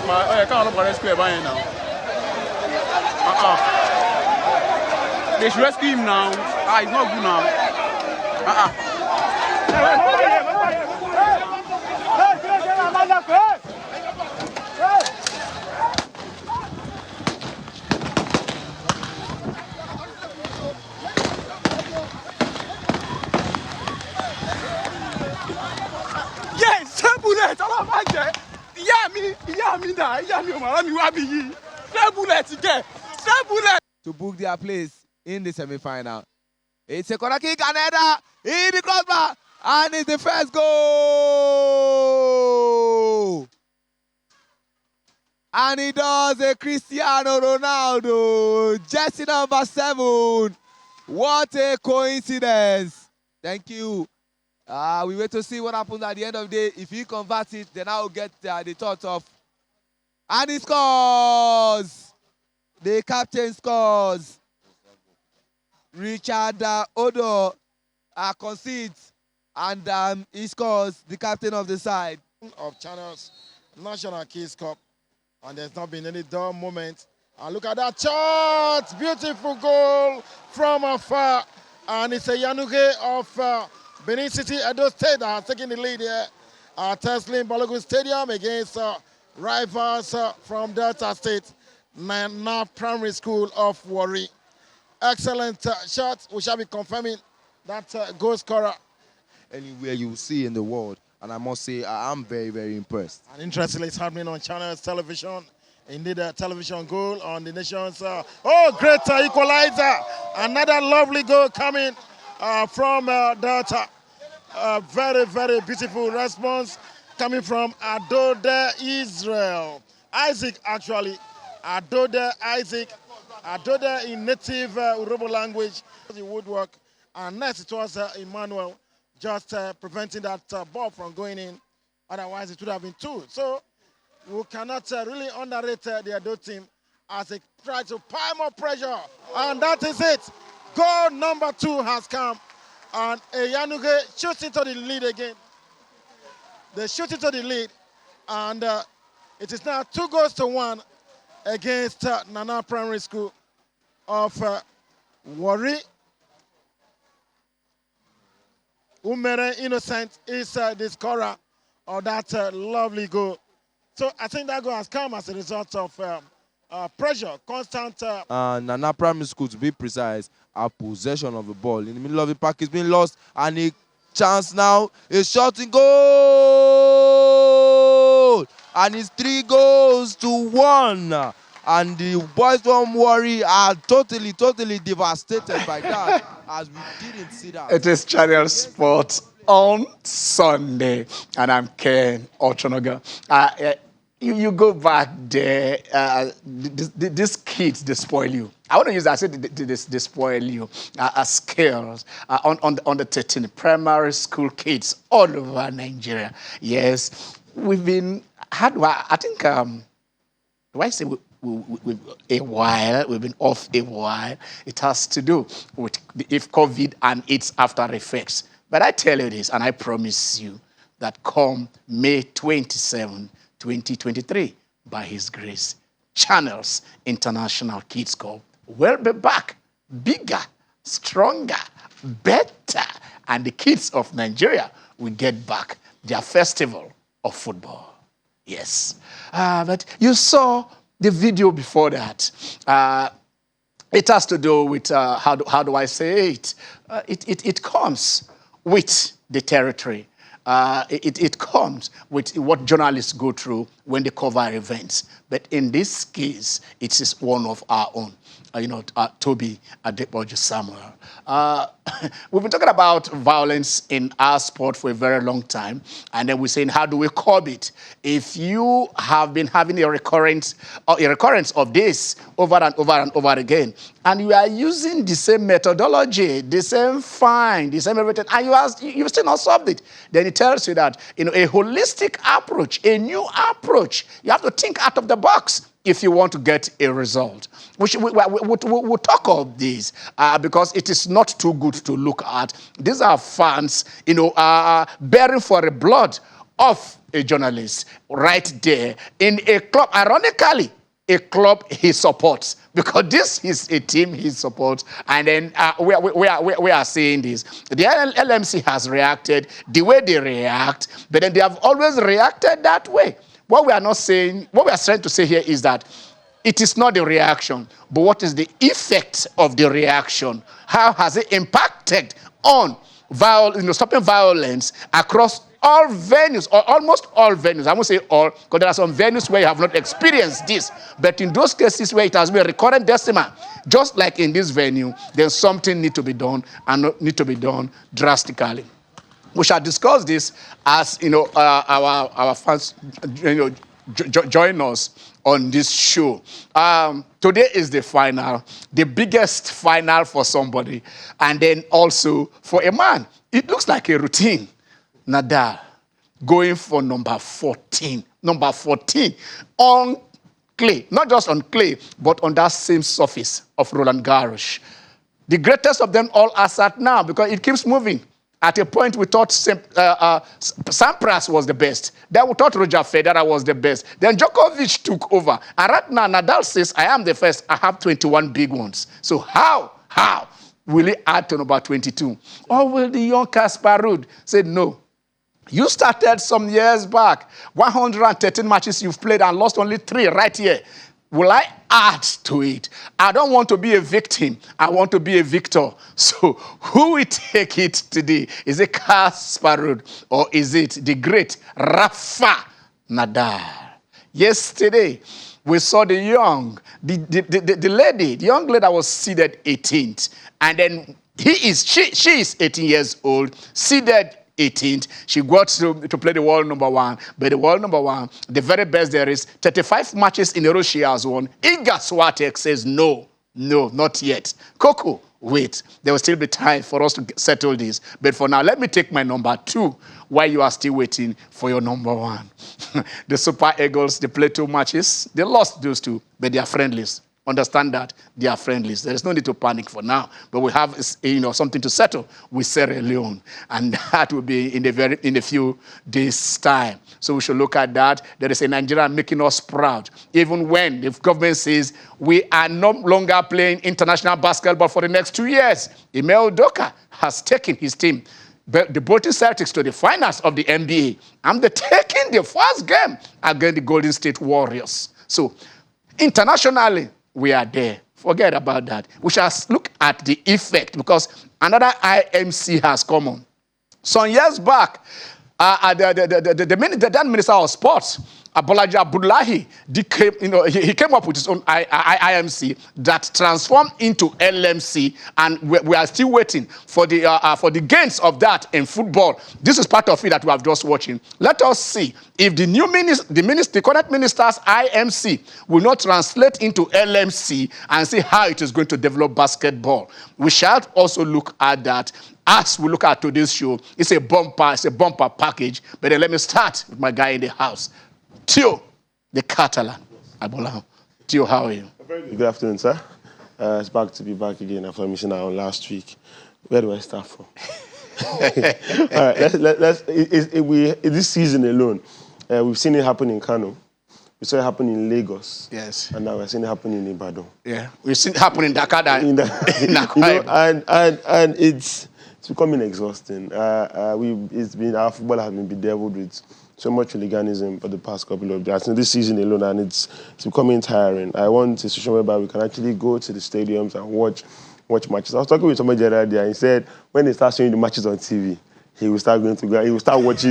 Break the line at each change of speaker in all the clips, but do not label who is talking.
can't look rescue by now. They should rescue him now. He's not good now. Yes, bullet.
To book their place in the semi-final. It's a corner kick, and header in the crossbar, and it's the first goal. And he does a Cristiano Ronaldo, jersey number 7. What a coincidence. Thank you. We wait to see what happens at the end of the day. If he converts it, then I'll get the thoughts of. And he scores. The captain scores. Richard Odo concedes, and he scores, the captain of the side.
Of Channel's National Kids Cup, and there's not been any dull moment. And look at that shot! Beautiful goal from afar. And it's a Yanuge of Benin City, Edo State that has taken the lead here at Teslim Balogun Stadium against rivals from Delta State, Nana Primary School of Warri. Excellent shot. We shall be confirming that goal scorer.
Anywhere you see in the world, and I must say I'm very, very impressed.
And interestingly, it's happening on Channels Television. Indeed, a television goal on the nation's great equalizer. Another lovely goal coming from Delta. Very, very beautiful response coming from Adode Israel. Isaac, actually. Adode Isaac. Adode in native Urobo language. The woodwork. And next it was Emmanuel just preventing that ball from going in. Otherwise, it would have been 2. So we cannot really underrate the Edo team as they try to pile more pressure. And that is it. Goal number 2 has come. And Yanuge shoots into the lead again. They shoot into the lead. And it is now 2-1 against Nana Primary School of Warri. Umere Innocent is the scorer of that lovely goal. So I think that goal has come as a result of pressure, constant.
Nana Primary School, to be precise, our possession of the ball in the middle of the park is being lost, and a chance now, a shot in goal, and it's 3-1. And the boys from Warri are totally devastated by that, as we didn't see that.
It is Channel Sports on Sunday, and I'm Ken Ochonoga. You go back there, these kids, they spoil you. I want to use that. I said they spoil you as skills on the 13 primary school kids all over Nigeria. Yes, we've been, I think, do I say we've a while, we've been off a while. It has to do with if COVID and its after effects. But I tell you this, and I promise you that come May 27, 2023, by His grace, Channels International Kids Cup will be back, bigger, stronger, better, and the kids of Nigeria will get back their festival of football. Yes. But you saw the video before that. It has to do with, how do I say it? It comes with the territory. It comes with what journalists go through when they cover events. But in this case, it is one of our own. Toby Adebojo Samuel. We've been talking about violence in our sport for a very long time, and then we're saying, how do we curb it? If you have been having a recurrence of this over and over again, and you are using the same methodology, the same fine, the same everything, and you've still not solved it, then it tells you that a holistic approach, a new approach, you have to think out of the box if you want to get a result. We'll talk of this because it is not too good to look at. These are fans, bearing for the blood of a journalist right there in a club, ironically, a club he supports, because this is a team he supports. And then we are saying this. The LMC has reacted the way they react, but then they have always reacted that way. What we are not saying, what we are trying to say here is that it is not the reaction, but what is the effect of the reaction? How has it impacted on stopping violence across all venues, or almost all venues? I won't say all, because there are some venues where you have not experienced this. But in those cases where it has been a recurrent decimal, just like in this venue, then something needs to be done, and need to be done drastically. We shall discuss this as our fans join us on this show. Today is the final, the biggest final for somebody, and then also for a man. It looks like a routine. Nadal going for number 14. Number 14 on clay. Not just on clay, but on that same surface of Roland Garros. The greatest of them all are sat now, because it keeps moving. At a point, we thought Sampras was the best. Then we thought Roger Federer was the best. Then Djokovic took over. And right now, Nadal says, I am the first. I have 21 big ones. So how will he add to number 22? Or will the young Casper Ruud say, no? You started some years back. 113 matches you've played and lost only 3 right here. Will I add to it? I don't want to be a victim. I want to be a victor. So who will take it today? Is it Casper Ruud, or is it the great Rafa Nadal? Yesterday, we saw the young young lady that was seeded 18th. And then she is 18 years old, seeded 18th. She got to play the world number 1. But the world number 1, the very best there is, 35 matches in a row she has won. Iga Swiatek says, no, not yet. Coco, wait. There will still be time for us to settle this. But for now, let me take my number 2 while you are still waiting for your number 1. The Super Eagles, they played 2 matches. They lost those 2, but they are friendlies. Understand that they are friendlies. There is no need to panic for now, but we have something to settle with Sierra Leone, and that will be in a few days' time. So we should look at that. There is a Nigeria making us proud, even when the government says we are no longer playing international basketball for the next 2 years. Ime Udoka has taken his team, the Bolton Celtics, to the finals of the NBA, and they're taking the first game against the Golden State Warriors. So internationally, we are there. Forget about that. We shall look at the effect, because another IMC has come on. Some years back, the then Minister of Sports, Bolaji Abdullahi, he came up with his own IMC that transformed into LMC, and we are still waiting for the gains of that in football. This is part of it that we have just watching. Let us see if the current minister's IMC will not translate into LMC, and see how it is going to develop basketball. We shall also look at that as we look at today's show. It's a bumper package. But then let me start with my guy in the house, Tio, the Catalan. Abola. Tio, how are you?
Good afternoon, sir. It's back to be back again after missing out last week. Where do I start from? All right, this season alone, we've seen it happen in Kano. We saw it happen in Lagos.
Yes.
And now we're seeing it happen in Ibadan.
Yeah. We've seen it happen in Dakar.
And it's becoming exhausting. Our football has been bedeviled with so much hooliganism for the past couple of years. This season alone, and it's becoming tiring. I want a situation whereby we can actually go to the stadiums and watch matches. I was talking with somebody the other day, and he said when they start showing the matches on TV, he will start watching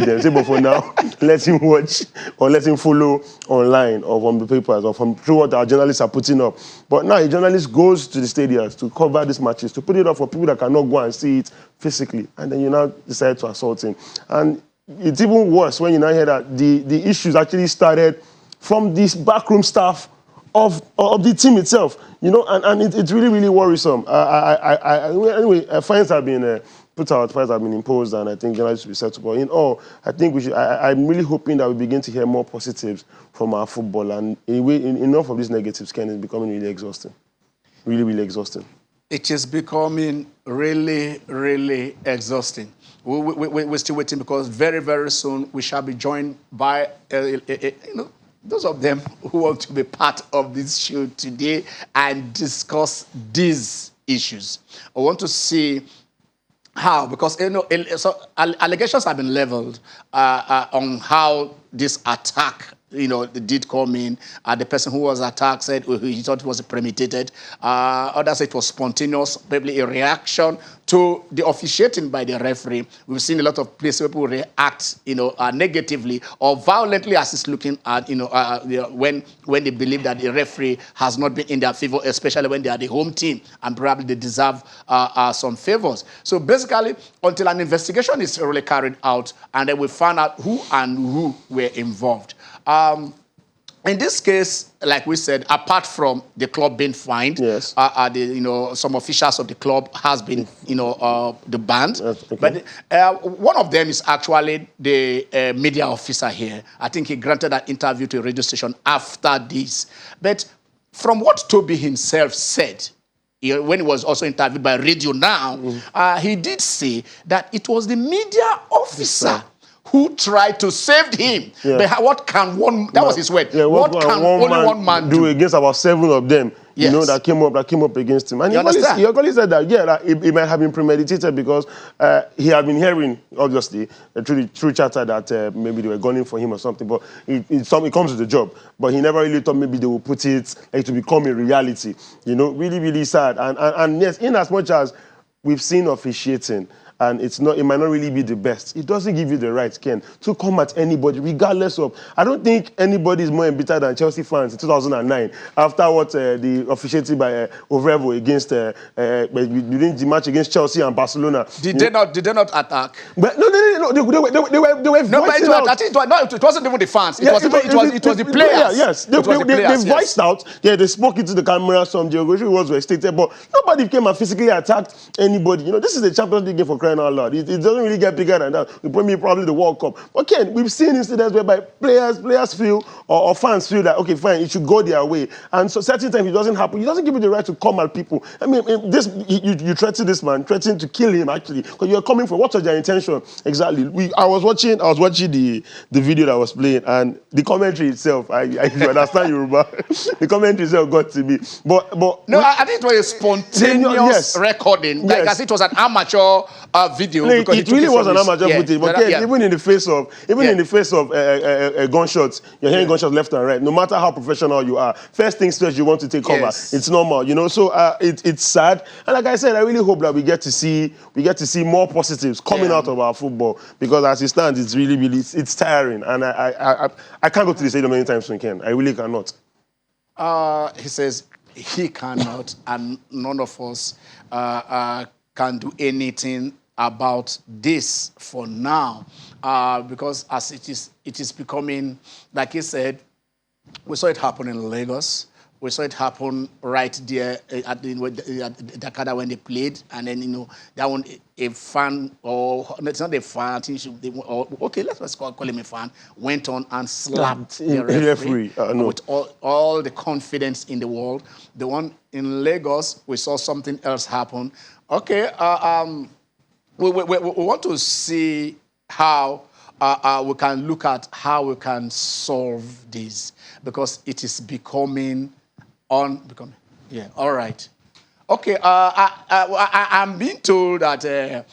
them. Say, but for now, let him watch or let him follow online or from the papers or through what our journalists are putting up. But now a journalist goes to the stadiums to cover these matches, to put it up for people that cannot go and see it physically, and then you now decide to assault him. And it's even worse when you now hear that the issues actually started from this backroom staff of the team itself, and it's really, really worrisome. Anyway, fines have been put out, fines have been imposed, and I think journalists should be settled. But in all, I think I'm really hoping that we begin to hear more positives from our football, and enough of these negatives is becoming really exhausting. Really, really exhausting.
It is becoming really, really exhausting. we're still waiting because very, very soon we shall be joined by, those of them who want to be part of this show today and discuss these issues. I want to see how, because allegations have been leveled on how this attack did come in. The person who was attacked said he thought it was premeditated. Others said it was spontaneous, probably a reaction to the officiating by the referee. We've seen a lot of places where people react, negatively or violently as it's looking at, when they believe that the referee has not been in their favor, especially when they are the home team and probably they deserve some favors. So basically, until an investigation is really carried out and then we find out who and who were involved. In this case, like we said, apart from the club being fined,
yes,
some officials of the club has been, the banned.
Okay.
But one of them is actually the media officer here. I think he granted an interview to a radio station after this. But from what Toby himself said, when he was also interviewed by Radio Now, he did say that it was the media officer who tried to save him.
Yeah.
But what can that was his word.
Yeah,
what can only one man do
against about 7 of them?
Yes.
That came up against him. And
You understand?
he actually said that, it might have been premeditated because he had been hearing, obviously, through chatter that maybe they were gunning for him or something. But it comes with the job. But he never really thought maybe they would put it to become a reality. Really, really sad. And yes, in as much as we've seen officiating, and it might not really be the best. It doesn't give you the right, Ken, to come at anybody, regardless of. I don't think anybody is more embittered than Chelsea fans in 2009 after what the officiating by Ovrevo against during the match against Chelsea and Barcelona.
Did they not attack?
But no. They were voicing out.
I think it wasn't even the fans. It was the players.
Yes, they voiced out. Yeah, they spoke into the camera. Some geography words were stated, but nobody came and physically attacked anybody. This is the Champions League game for crying out loud. It doesn't really get bigger than that. Probably the World Cup. But Ken, we've seen incidents whereby players feel or fans feel that, okay, fine, it should go their way. And so certain times it doesn't happen. It doesn't give you the right to come at people. I mean, you threaten this man, threaten to kill him actually, because you're coming for what was their intention exactly. I was watching the video that was playing, and the commentary itself. I understand Yoruba. The commentary itself got to me. But
no, I think it was a spontaneous recording. Like as it was an amateur video.
It really was an amateur footage. But even in the face of gunshots, you're hearing gunshots left and right. No matter how professional you are, first things first, you want to take cover.
Yes.
It's normal, So it's sad. And like I said, I really hope that we get to see more positives coming out of our football, because as it stands, it's really it's tiring, and I can't go to the stadium anytime soon, Ken. I really cannot.
He says he cannot, and none of us can do anything about this for now, because as it is becoming, like he said, we saw it happen in Lagos. We saw it happen right there at Dakar when they played, and then that one a fan, or it's not a fan. I think let's call him a fan. Went on and slapped the referee with all the confidence in the world. The one in Lagos, we saw something else happen. Okay, we want to see how we can look at how we can solve this, because it is becoming. Yeah, all right. Okay, I'm being told that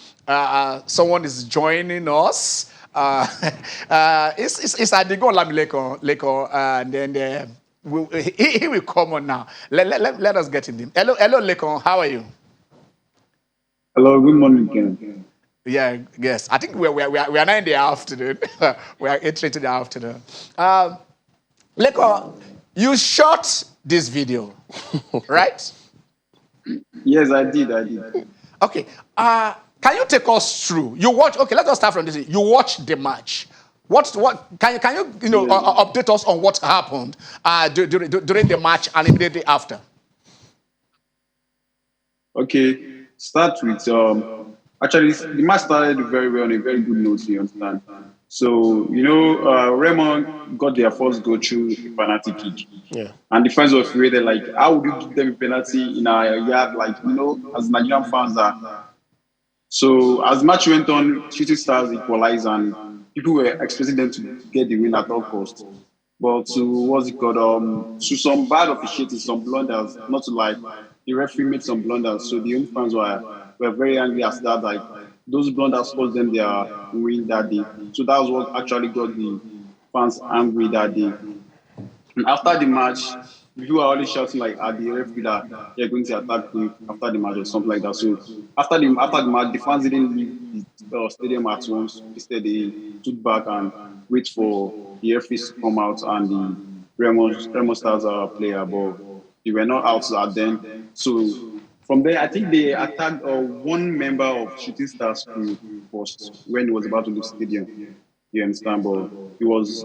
someone is joining us. It's Adigo Lamileko, and then he will come on now. Let us get him. Hello, Lekon, how are you?
Hello, good morning, Ken.
Yeah, yes. I think we are now in the afternoon. We are entering to the afternoon. Lekon, you shot this video, right?
Yes, I did.
Okay. Can you take us through? You watch. Okay, let us start from this. You watched the match. What can you update us on what happened during the match and immediately after?
Okay. Start with actually the match started very well on a very good note. You understand? So Raymond got their first go through a penalty kick.
Yeah. And
the fans were created like, how would you give them a penalty in our yard? Like, as Nigerian fans are. So as match went on, Shooting Stars equalized, and people were expecting them to get the win at all costs. But to what's it called? To some bad officiating, some blunders. Not to lie, the referee made some blunders. So the home fans were very angry as that. Like those blunders cost them their win that day. So that was what actually got the fans angry that day. And after the match, people were always shouting like at the referee that they're going to attack him after the match or something like that. So after the match, the fans didn't leave the stadium at once. Instead, they stood back and wait for the referees to come out and the Remo Stars player, but they were not out at then. So from there, I think they attacked one member of Shooting Stars crew first when he was about to leave the stadium. You understand? But he was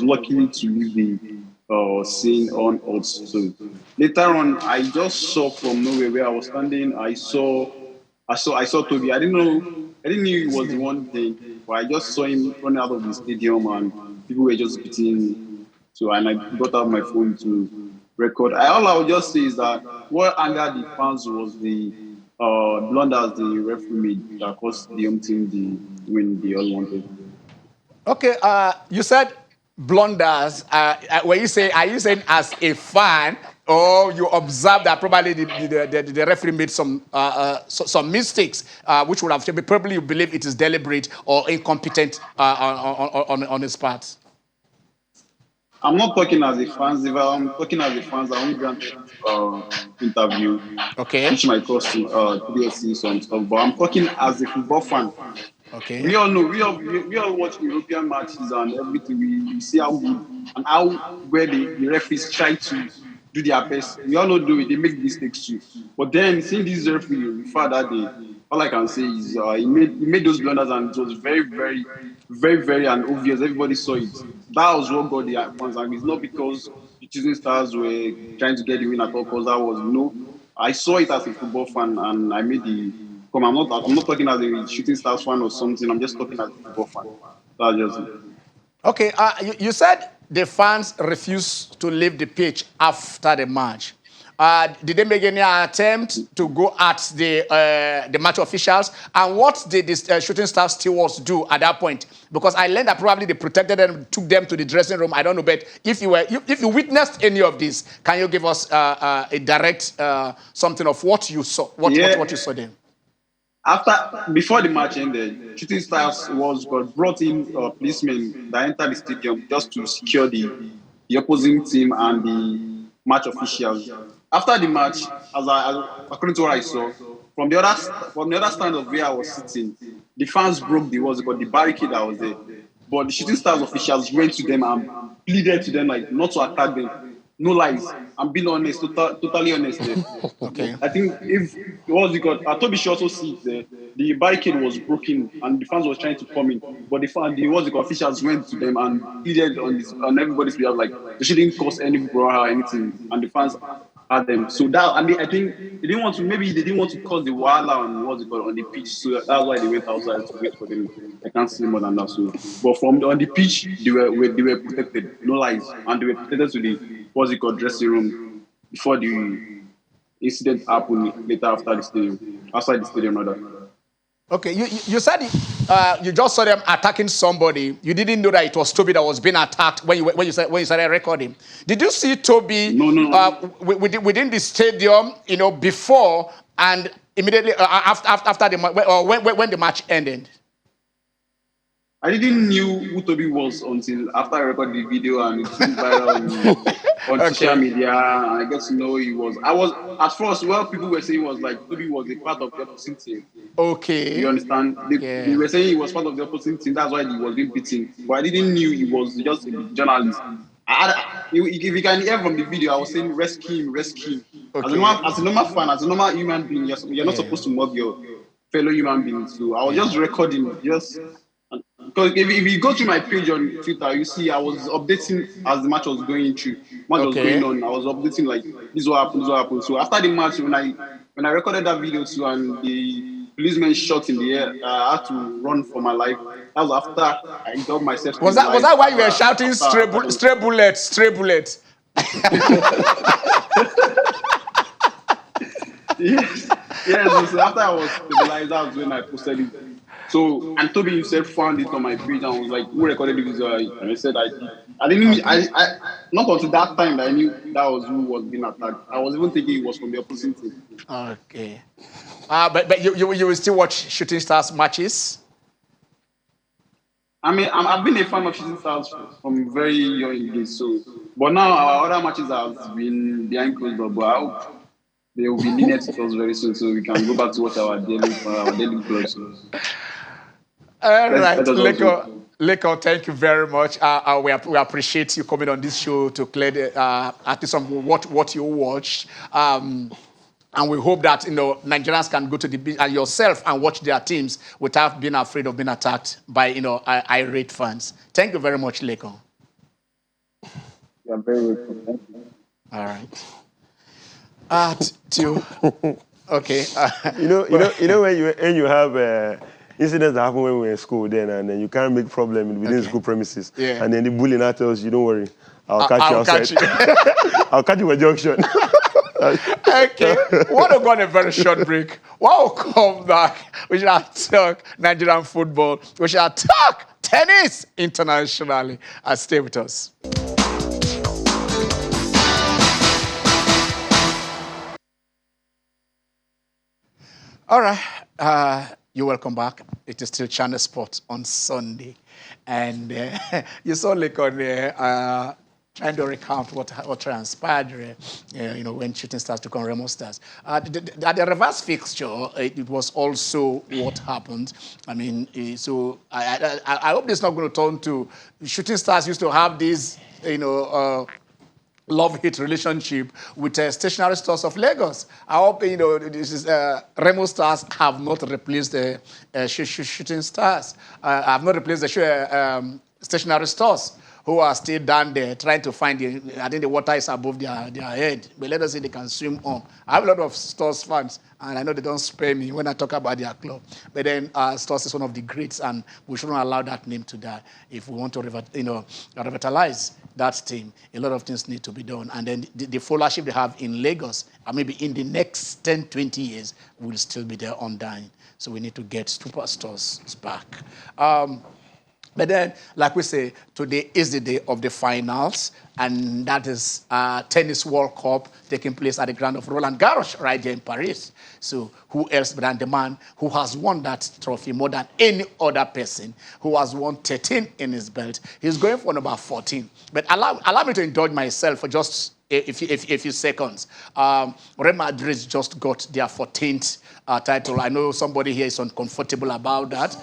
lucky to leave the scene on also. So later on, I just saw from nowhere where I was standing. I saw Toby. I didn't know he was the one thing, but I just saw him running out of the stadium and people were just beating him. So and I got out my phone to record. All I would just say is that what angered the fans was the blunders the referee made that cost the home team the win they all wanted.
Okay, you said blunders. When you say, are you saying as a fan, or you observe that probably the referee made some mistakes, which would have probably you believe it is deliberate or incompetent on his part?
I'm not talking as a fan. If I'm talking as a fan, I won't grant interview,
Okay.
which might cost PSC some stuff. But I'm talking as a football fan.
Okay.
We all know, we all watch European matches and everything. We see how good and how where the referees try to do their best. We all know they make mistakes too. But then seeing this referee refer that day, all I can say is he made those blunders and it was very, very, very, very and obvious. Everybody saw it. That was what got the fans angry. It's not because the Choosing Stars were trying to get the win at all, because that was no. I saw it as a football fan and I made the come. I'm not talking as a Shooting Stars fan or something. I'm just talking as a football fan. That's just it.
Okay, you said the fans refused to leave the pitch after the match. Did they make any attempt to go at the match officials? And what did the Shooting Stars stewards do at that point? Because I learned that probably they protected them, took them to the dressing room. I don't know, but if you witnessed any of this, can you give us a direct something of what you saw? What you saw then?
Before the match ended, Shooting Stars got brought in policemen that entered the stadium just to secure the opposing team and the match officials. After the match, according to what I saw, from the other stand of where I was sitting, the fans broke the barricade that was there. But the Shooting Stars officials went to them and pleaded to them like not to attack them. No lies. I'm being honest, totally honest there.
Okay.
I think Toby should also see it there. The barricade was broken and the fans was trying to come in, but the officials went to them and pleaded on everybody's behalf like they shouldn't cause any brouhaha or anything, and the fans had them. So that I think they didn't want to cause the wahala on the pitch. So that's why they went outside to wait for them. I can't say more than that. So, but on the pitch they were protected, no lies, and they were protected to the dressing room before the incident happened later outside the stadium rather.
Okay, you said you just saw them attacking somebody. You didn't know that it was Toby that was being attacked when you started recording. Did you see Toby
No.
Within the stadium, before and immediately after the match, or when the match ended?
I didn't knew who Toby was until after I recorded the video and it went viral on social media. And I got to know he was. I was at first. Well, people were saying was like Toby was a part of the opposing team.
Okay.
You understand? They were saying he was part of the opposing team. That's why he was being beaten. But I didn't knew he was just a journalist. If you can hear from the video, I was saying rescue him. Okay. As a normal fan, as a normal human being, you're not supposed to mob your fellow human beings. So I was just recording, because if you go to my page on Twitter, you see I was updating as the match was going through. What was going on, I was updating like this what happened. So after the match, when I recorded that video too, and the policeman shot in the air, I had to run for my life. That was after I got myself.
Was that why you were shouting stray bullets?
Yes. Yes, so after I was stabilized, that was when I posted it. So, and Toby himself found it on my page and was like, "Who recorded the video?" And I said, "I did." I didn't. Not until that time that I knew that was who was being attacked. I was even thinking it was from the opposing team.
Okay. But you will still watch Shooting Stars matches?
I mean, I've been a fan of Shooting Stars from very young age. So, but now our other matches have been behind closed door. But I hope they will be lenient to us very soon, so we can go back to watch our daily vlogs. So
All right,
let us also.
Leko, thank you very much. We appreciate you coming on this show to clear at least some what you watched. And we hope that Nigerians can go to the beach and yourself and watch their teams without being afraid of being attacked by irate fans. Thank you very much, Leko.
You are very welcome. Thank you.
All right. Okay.
when you have incidents that happen when we were in school and then you can't make problem within school premises.
Yeah.
And then the bully now tells you, don't worry, I'll catch you outside. I'll catch you at junction.
Okay. We want to go on a very short break. When we come back, we shall talk Nigerian football. We shall talk tennis internationally. Stay with us. All right. You're welcome back. It is still Channel Sport on Sunday. And you saw Lekon there trying to recount what transpired when Shooting Stars took on Remo Stars. At the reverse fixture, it was also what happened. I mean, so I hope this is not going to turn to Shooting Stars used to have this, love-hate relationship with Stationary Stores of Lagos. I hope this is Remo Stars have not replaced the Shooting Stars. Have not replaced the Stationary Stores, who are still down there trying to find I think the water is above their head. But let us say they can swim on. I have a lot of Stars fans, and I know they don't spare me when I talk about their club. But then Stars is one of the greats, and we shouldn't allow that name to die. If we want to revitalize that team, a lot of things need to be done. And then the followership they have in Lagos, and maybe in the next 10, 20 years, will still be there undying. So we need to get superstars back. But then, like we say, today is the day of the finals, and that is Tennis World Cup taking place at the ground of Roland Garros right here in Paris. So who else than the man who has won that trophy more than any other person, who has won 13 in his belt. He's going for number 14. But allow me to indulge myself for just a few seconds. Real Madrid just got their 14th title. I know somebody here is uncomfortable about that.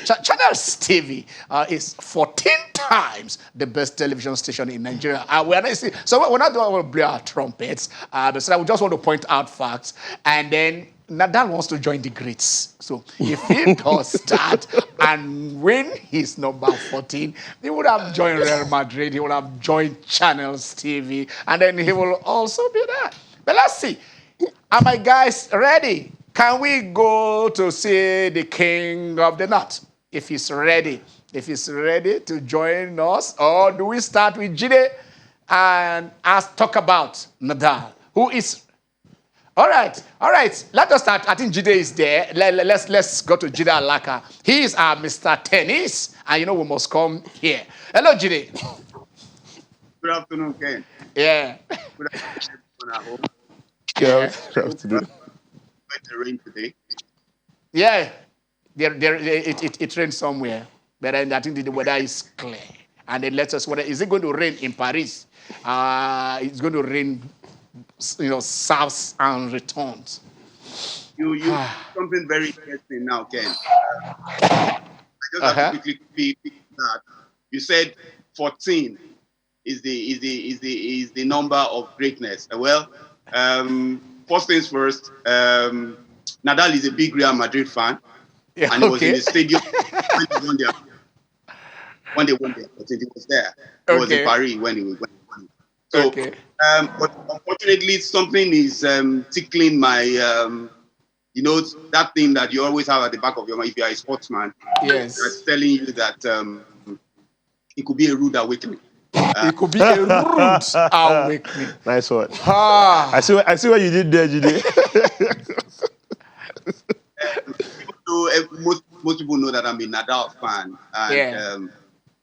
Channels TV is 14 times the best television station in Nigeria. We're not going to blow our trumpets. So we just want to point out facts. And then Nadal wants to join the greats. So if he does that and win his number 14, he would have joined Real Madrid. He would have joined Channels TV. And then he will also be there. But let's see. Are my guys ready? Can we go to see the king of the north? If he's ready to join us, or do we start with Jide and talk about Nadal, who is... All right. Let us start. I think Jide is there. Let's go to Jide Alaka. He is our Mr. Tennis, and we must come here. Hello, Jide.
Good afternoon, Ken.
Yeah.
Good afternoon at home.
Good afternoon.
It's going to rain today.
Yeah. It rained somewhere, but I think the weather is clear. And then let us whether is it going to rain in Paris? It's going to rain, south and returns.
You something very interesting now, Ken. I just have to quickly pick that. You said 14 is the number of greatness. Well, first things first. Nadal is a big Real Madrid fan, and he was in the stadium when they won their 14. He was there. He was in Paris when he won. So, but unfortunately, something is tickling my, that thing that you always have at the back of your mind if you are a sportsman.
Yes.
That's telling you that it could be a rude awakening.
It could be a rude awakening.
Nice one.
Ah.
I see what you did there, Jide.
Most people know that I'm a Nadal fan, and
Yeah.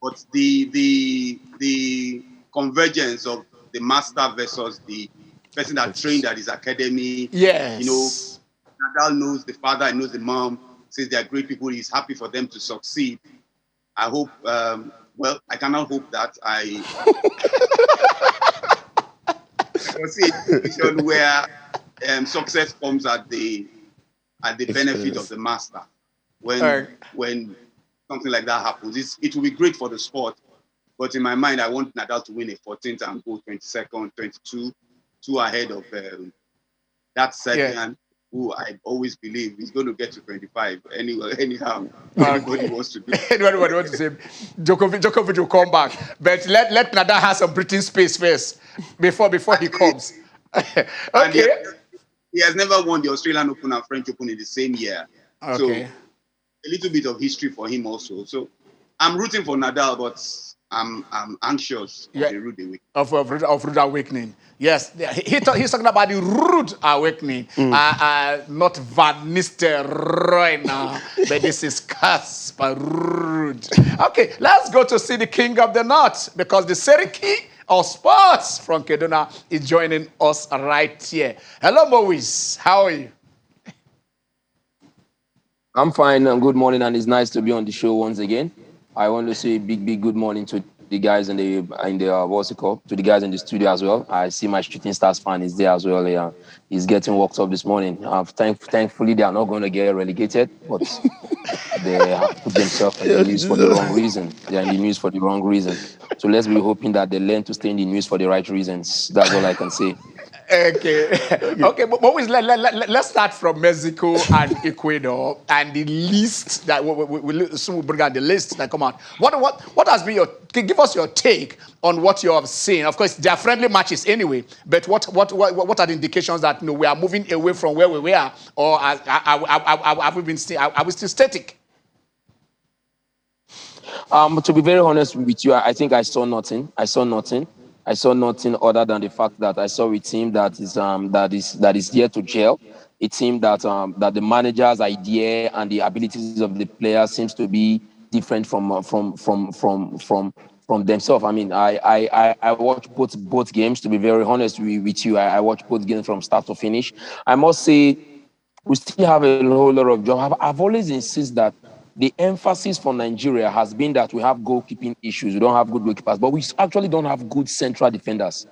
but the convergence of the master versus the person that trained at his academy.
Yes.
Nadal knows the father, he knows the mom, says they are great people. He's happy for them to succeed. I hope. Well, I cannot hope that I will see a situation where success comes at the benefit of the master. When something like that happens, it will be great for the sport. But in my mind, I want Nadal to win a 14th and go 22nd, 22, 2 ahead of that Serbian, who I always believe is going to get to 25. Anyhow, anybody wants to do.
Anybody wants to say Djokovic will come back, but let Nadal have some breathing space first before he comes. Okay.
He has never won the Australian Open and French Open in the same year.
Okay.
So a little bit of history for him also. So I'm rooting for Nadal, but I'm anxious of the rude awakening.
Of rude awakening. Yes, he's talking about the rude awakening. Not Van Nistelrooy now, but this is Casper Ruud. Okay, let's go to see the king of the north, because the Seriki of sports from Kaduna is joining us right here. Hello, Moise. How are you?
I'm fine, and good morning, and it's nice to be on the show once again. I want to say a big good morning to the guys in the what's it called? To the guys in the studio as well. I see my Shooting Stars fan is there as well. Yeah, he's getting worked up this morning. Thankfully, they are not going to get relegated, but they have put themselves in the news for the wrong reason. They are in the news for the wrong reason. So let's be hoping that they learn to stay in the news for the right reasons. That's all I can say.
Okay, but let's start from Mexico and Ecuador and the list that we'll soon we'll bring out the list that come out. What has been give us your take on what you have seen? Of course, they are friendly matches anyway, but what are the indications that we are moving away from where we were, or are we still static?
To be very honest with you, I think I saw nothing. I saw nothing other than the fact that I saw a team that is here to gel, a team that the manager's idea and the abilities of the players seems to be different from themselves. I mean, I watched both games. To be very honest with you, I watched both games from start to finish. I must say, we still have a whole lot of job. I've always insisted that the emphasis for Nigeria has been that we have goalkeeping issues. We don't have good goalkeepers, but we actually don't have good central defenders.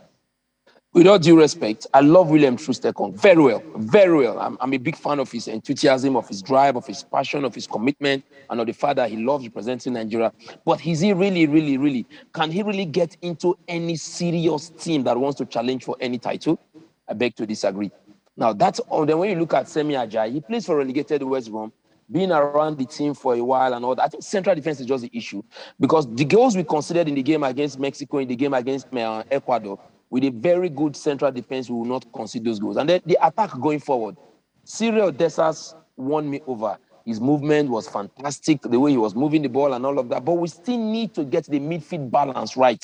With all due respect, I love William Troost-Ekong very well, very well. I'm a big fan of his enthusiasm, of his drive, of his passion, of his commitment, and of the fact that he loves representing Nigeria. But is he really, can he really get into any serious team that wants to challenge for any title? I beg to disagree. Now, then when you look at Semi Ajayi, he plays for relegated West Brom, being around the team for a while and all that. I think central defense is just the issue, because the goals we considered in the game against Mexico, in the game against Ecuador, with a very good central defense, we will not concede those goals. And then the attack going forward, Cyril Dessas won me over. His movement was fantastic, the way he was moving the ball and all of that. But we still need to get the midfield balance right.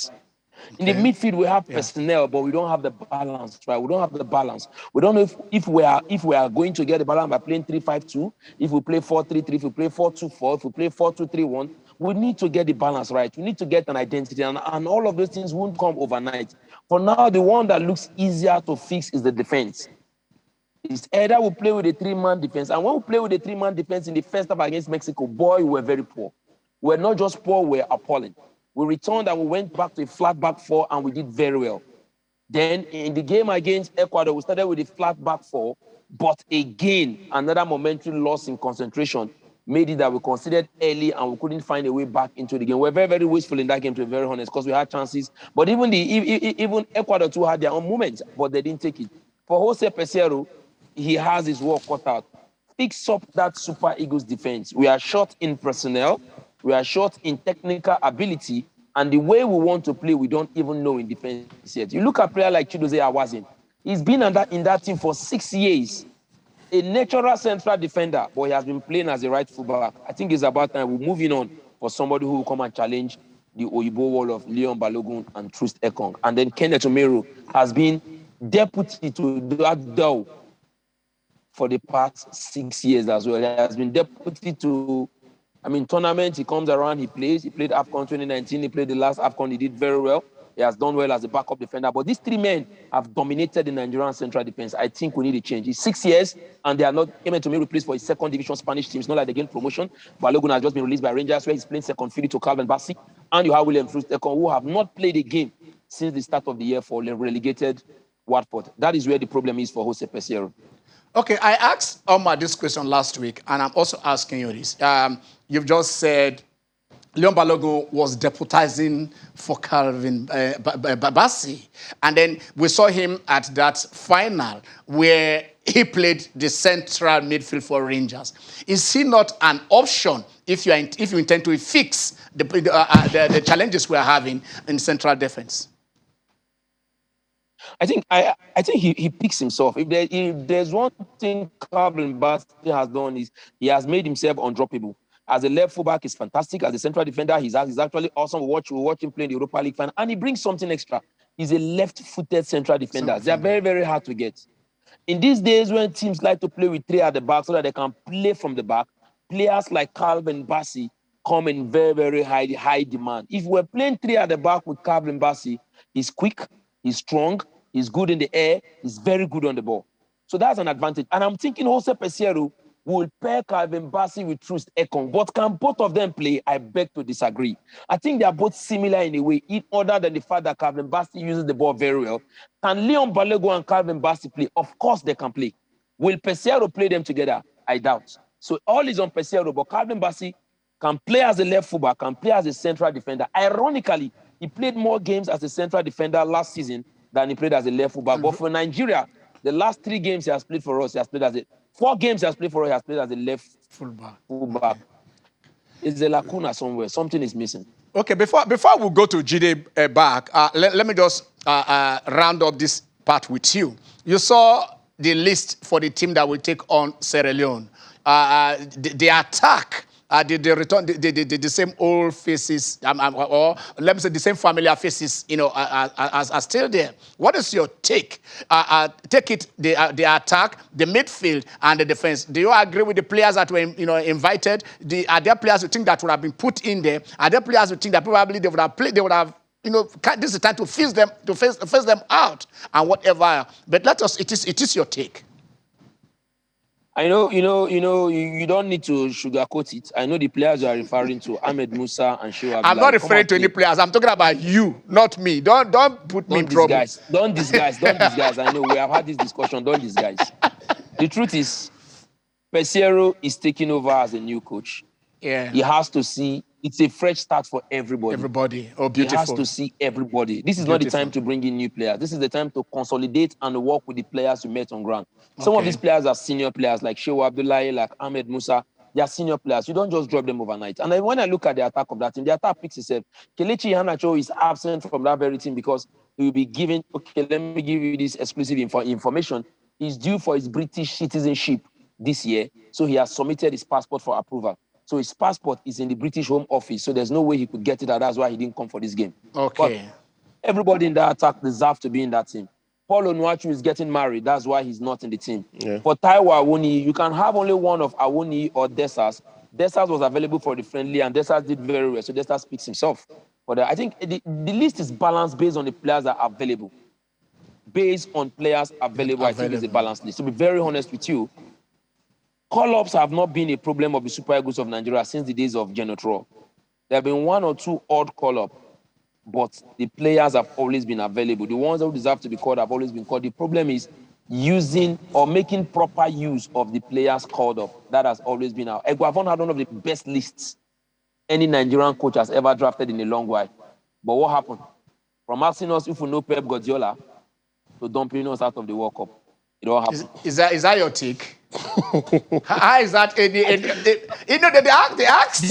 In the midfield, we have personnel, but we don't have the balance, right? We don't have the balance. We don't know if we are going to get the balance by playing 3-5-2, if we play 4-3-3, if we play 4-2-4, if we play 4-2-3-1. We need to get the balance right. We need to get an identity, and all of those things won't come overnight. For now, the one that looks easier to fix is the defense. It's either we play with a 3-man defense, and when we play with a 3-man defense in the first half against Mexico, boy, we were very poor. We're not just poor, we're appalling. We returned and we went back to a flat back four, and we did very well. Then in the game against Ecuador, we started with a flat back four, but again, another momentary loss in concentration made it that we considered early and we couldn't find a way back into the game. We're very, very wasteful in that game, to be very honest, because we had chances. But even Ecuador too had their own moments, but they didn't take it. For Jose Pesero, he has his work cut out. Fix up that Super Eagles defense. We are short in personnel. We are short in technical ability. And the way we want to play, we don't even know in defense yet. You look at a player like Chidozie Awazin. He's been in that team for 6 years. A natural central defender, but he has been playing as a right fullback. I think it's about time we're moving on for somebody who will come and challenge the Oyibo wall of Leon Balogun and Trust Ekong. And then Kenneth Omeru has been deputy to that Dow for the past 6 years as well. He has been deputy to, tournament, he comes around, he plays. He played AFCON 2019, he played the last AFCON, he did very well. He has done well as a backup defender. But these three men have dominated the Nigerian central defense. I think we need a change. It's 6 years, and they are not came to me replaced for his second division Spanish team. It's not like they gained promotion. Balogun has just been released by Rangers, where he's playing second fiddle to Calvin Bassey. And you have William Trustekon, who have not played a game since the start of the year for relegated Watford. That is where the problem is for Jose Peseiro.
Okay, I asked Omar this question last week, and I'm also asking you this. You've just said Leon Balogun was deputizing for Calvin Bassey. And then we saw him at that final where he played the central midfield for Rangers. Is he not an option if you intend to fix the challenges we are having in central defense?
I think he picks himself. If there's one thing Calvin Bassey has done is he has made himself undroppable. As a left fullback, he's fantastic. As a central defender, he's actually awesome. We watch him play in the Europa League final, and he brings something extra. He's a left-footed central defender. They are very, very hard to get. In these days when teams like to play with three at the back so that they can play from the back, players like Calvin Bassey come in very, very high demand. If we're playing three at the back with Calvin Bassey, he's quick, he's strong, he's good in the air, he's very good on the ball. So that's an advantage. And I'm thinking Jose Peseiro will pair Calvin Bassey with Trust Ekong. But can both of them play? I beg to disagree. I think they are both similar in a way, other than the fact that Calvin Bassey uses the ball very well. Can Leon Balogun and Calvin Bassey play? Of course they can play. Will Peseiro play them together? I doubt. So all is on Peseiro, but Calvin Bassey can play as a left fullback, can play as a central defender. Ironically, he played more games as a central defender last season than he played as a left fullback. But for Nigeria, the last 3 games he has played for us, he has played as a 4 games he has played for us, he has played as a left fullback. It's a lacuna somewhere. Something is missing.
Okay, before we go to Jide back, let me just round up this part with you. You saw the list for the team that will take on Sierra Leone. The attack, they return the same old faces, or let me say the same familiar faces, are still there. What is your take? Take it, the attack, the midfield, and the defense. Do you agree with the players that were invited? Are there players you think that would have been put in there? Are there players you think that probably they would have played? They would have, this is the time to face them out and whatever. But it is your take.
I know, you don't need to sugarcoat it. I know the players you are referring to, Ahmed Musa and Shehu Abdullahi.
I'm not referring to any players. I'm talking about you, not me. Don't put me in trouble.
Don't disguise. I know we have had this discussion. Don't disguise. The truth is, Peseiro is taking over as a new coach.
Yeah.
He has to see it's a fresh start for everybody.
Everybody. Oh, beautiful.
He has to see everybody. This is not the time to bring in new players. This is the time to consolidate and work with the players you met on ground. Some of these players are senior players, like Shehu Abdullahi, like Ahmed Musa. They are senior players. You don't just drop them overnight. And then when I look at the attack of that team, the attack picks itself. Kelechi Iheanacho is absent from that very team because he will be given, okay, let me give you this exclusive information. He's due for his British citizenship this year. So he has submitted his passport for approval. So his passport is in the British Home Office, so there's no way he could get it, and that's why he didn't come for this game.
Okay.
But everybody in that attack deserves to be in that team. Paul Onuachu is getting married, that's why he's not in the team. Yeah. For Taiwo Awoniyi, you can have only one of Awoniyi or Desas. Desas was available for the friendly, and Desas did very well, so Desas speaks himself. But I think the list is balanced based on the players that are available. Based on players available, I think it's a balanced list. To be very honest with you, call-ups have not been a problem of the Super Eagles of Nigeria since the days of Genotro. There have been 1 or 2 odd call-ups, but the players have always been available. The ones that deserve to be called have always been called. The problem is using or making proper use of the players called up. That has always been our. Eguavon had one of the best lists any Nigerian coach has ever drafted in a long while. But what happened? From asking us if we know Pep Guardiola to dumping us out of the World Cup. It all happened.
Is that your take? How is that? They asked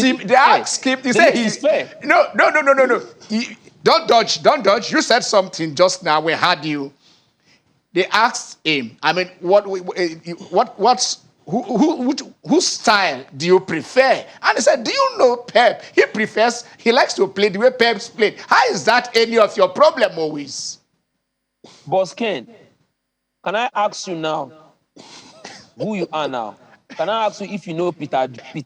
him. He said he's fair. No. Don't dodge. You said something just now. We had you. They asked him. I mean, what whose style do you prefer? And he said, do you know Pep? He likes to play the way Pep's played. How is that any of your problem, always?
Boss Ken, can I ask you now who you are now? Can I ask you if you know Peter Drury?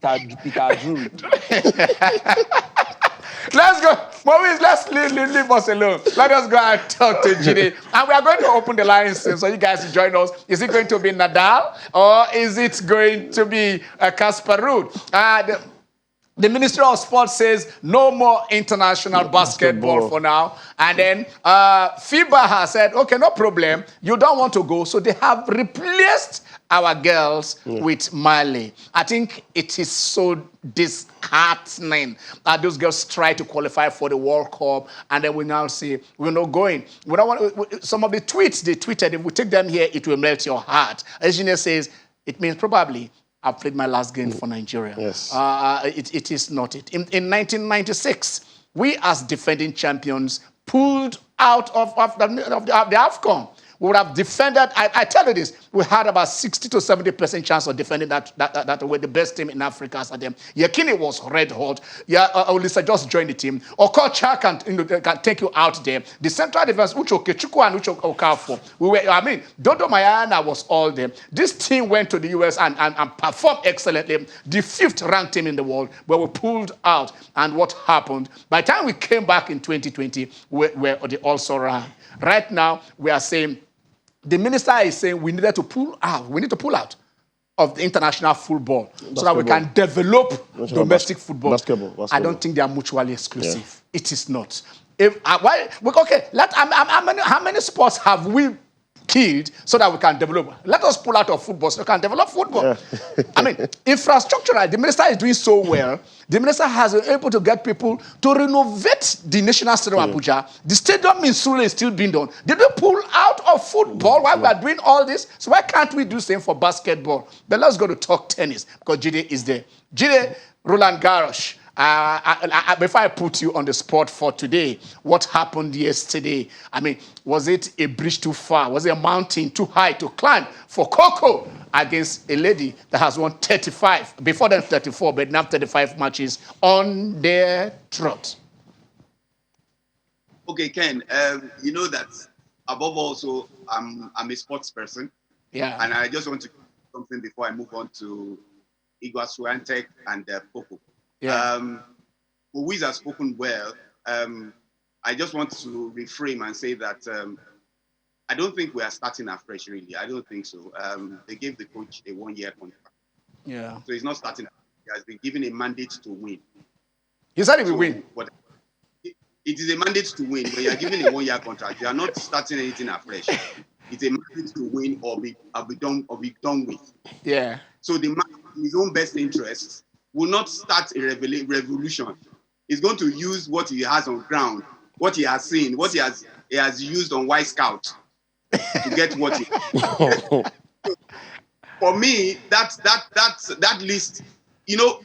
Let's go. Maurice, let's leave us alone. Let us go and talk to Jide. And we are going to open the lines so you guys to join us. Is it going to be Nadal or is it going to be Casper Ruud? The Ministry of Sport says no more international basketball for now. And then FIBA has said, okay, no problem. You don't want to go. So they have replaced our girls with Mali. I think it is so disheartening that those girls try to qualify for the World Cup. And then we now say, we're not going. We don't want some of the tweets they tweeted, if we take them here, it will melt your heart. Engineer says, it means probably I've played my last game for Nigeria.
Yes.
It is not it. In 1996, we as defending champions pulled out of the AFCON. We would have defended, I tell you this, we had about 60 to 70% chance of defending that we're the best team in Africa at them. Yakini was red hot. Olisa just joined the team. Okocha can take you out there. The central defense, Ucho Kechukwu and Ucho Okafo. Dodo Mayana was all there. This team went to the US and performed excellently. The 5th ranked team in the world, but we pulled out. And what happened? By the time we came back in 2020, we're also ran. Right now, we are saying, the minister is saying we needed to pull out. We need to pull out of the international football so that we can develop domestic football.
Basketball.
I don't think they are mutually exclusive. Yeah. It is not. How many sports have we killed so that we can develop? Let us pull out of football so we can develop football. Yeah. Infrastructurally, the minister is doing so well. The minister has been able to get people to renovate the National Stadium Abuja. The stadium in Surrey is still being done. Did we pull out of football while we are doing all this? So why can't we do the same for basketball? But let's go to talk tennis because Jide is there. Jide, Roland Garros. Before I put you on the spot for today, what happened yesterday? Was it a bridge too far? Was it a mountain too high to climb for Coco against a lady that has won 35, before then 34, but now 35 matches on their trot?
Okay, Ken, you know that above all, so I'm a sports person.
Yeah.
And I just want to do something before I move on to Igor Swiatek and Coco.
Yeah.
Luis has spoken well. I just want to reframe and say that I don't think we are starting afresh, really. I don't think so. They gave the coach a 1-year contract.
Yeah.
So he's not starting. He has been given a mandate to win.
He said he will win.
It is a mandate to win. When you are given a 1-year contract, you are not starting anything afresh. It's a mandate to win or be done with.
Yeah.
So the man, in his own best interests, will not start a revolution. He's going to use what he has on ground, what he has seen, what he has used on Y Scout to get what he. For me, that list. You know,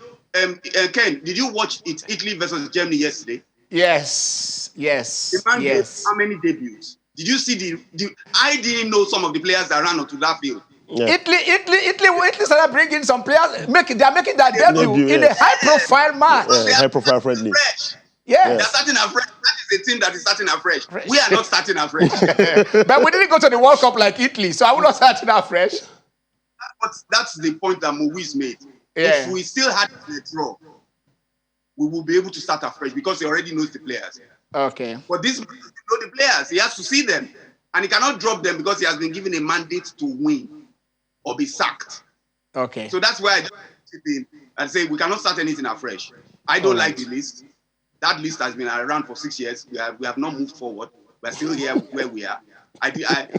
Ken, did you watch it? Italy versus Germany yesterday.
Yes.
The man gave how many debuts? Did you see I didn't know some of the players that ran onto that field.
Yeah. Italy started bringing some players. They are making their debut in a high-profile match.
High-profile friendly.
Yeah.
They're starting afresh. That is a team that is starting afresh. We are not starting afresh.
But we didn't go to the World Cup like Italy, so I will not start afresh.
But that's the point that Moise made.
Yeah.
If we still had a draw, we will be able to start afresh because he already knows the players.
Okay.
But this man doesn't know the players. He has to see them. And he cannot drop them because he has been given a mandate to win or be sacked.
Okay.
So that's why I just chip in and say we cannot start anything afresh. I don't like the list. That list has been around for 6 years. We have not moved forward. We're still here where we are.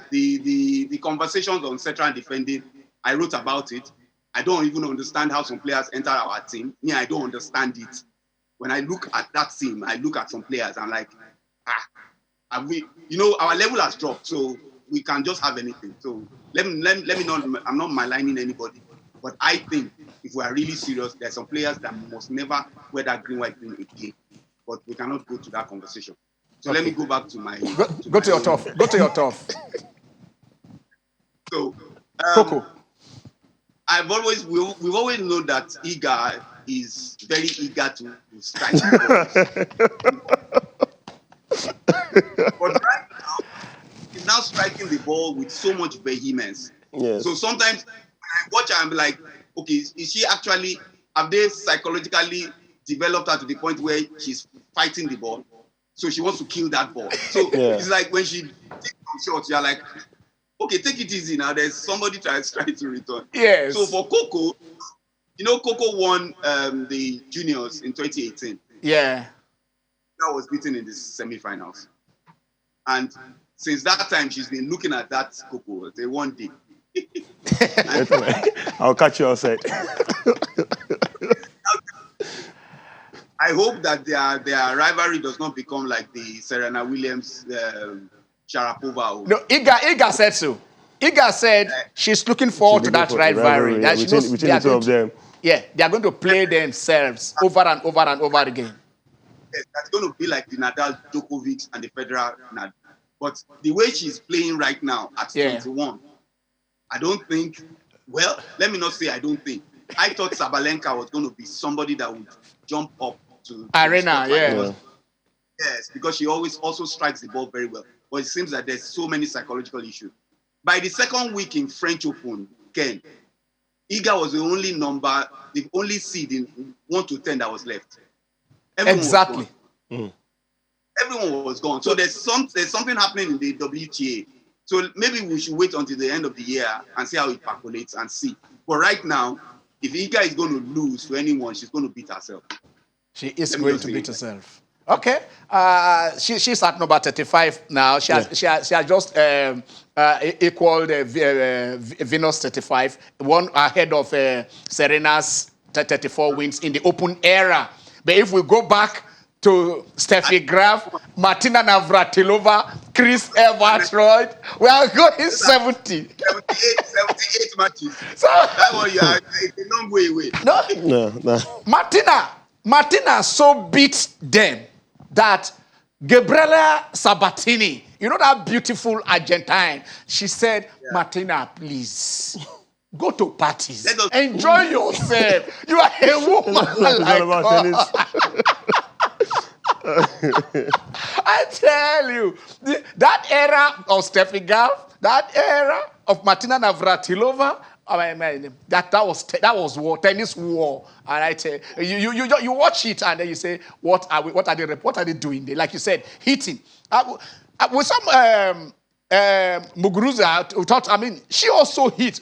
The conversations on central defending, I wrote about it. I don't even understand how some players enter our team. I don't understand it. When I look at that team, I look at some players, I'm like, our level has dropped, so we can just have anything. So let me not, I'm not maligning anybody, but I think if we are really serious, there's some players that must never wear that green-white green again. But we cannot go to that conversation. So let me go back to my...
Go to your turf.
So,
Coco.
we've always known that Iga is very eager to strike the ball. But right now, he's now striking the ball with so much vehemence.
Yes.
So sometimes when I watch her, I'm like, okay, is she actually, have they psychologically developed her to the point where she's fighting the ball? So she wants to kill that ball. So it's like when she takes some shots, you're like, okay, take it easy now. There's somebody trying to return.
Yes.
So for Coco, Coco won the juniors in 2018.
Yeah.
That was beaten in the semifinals. And since that time, she's been looking at that Coco. They one day.
I'll catch you outside.
I hope that their rivalry does not become like the Serena Williams Sharapova.
No, Iga said so. Iga said she's looking forward to that rivalry.
Yeah, between the two of them.
Yeah, they are going to play themselves over and over and over again.
Yes, that's going to be like the Nadal, Djokovic, and the Federer Nadal. But the way she's playing right now at 21, I don't think, well, let me not say I don't think. I thought Sabalenka was going to be somebody that would jump up to
Arena,
Yes, because she always also strikes the ball very well. But it seems that there's so many psychological issues. By the second week in French Open, Ken, Iga was the only seed in 1 to 10 that was left. Everyone
exactly.
Was gone. Everyone was gone. So there's something happening in the WTA. So maybe we should wait until the end of the year and see how it percolates and see. But right now, if Iga is going to lose to anyone, she's going to beat herself.
She is going to beat herself. Okay. She's at number 35 now. She has just equaled Venus 35, one ahead of Serena's 34 wins in the Open era. But if we go back to Steffi Graf, Martina Navratilova, Chris Evert, we are going 70.
78 matches.
So,
that one, it's a long way away.
No. Martina so beat them that Gabriela Sabatini, you know that beautiful Argentine, she said, Martina, please, go to parties. Enjoy yourself. You are a woman like I tell you, that era of Steffi Graf, that era of Martina Navratilova, that was war, tennis war. And I tell you watch it and then you say, what are they doing there? Like you said, hitting. With some Muguruza, she also hit,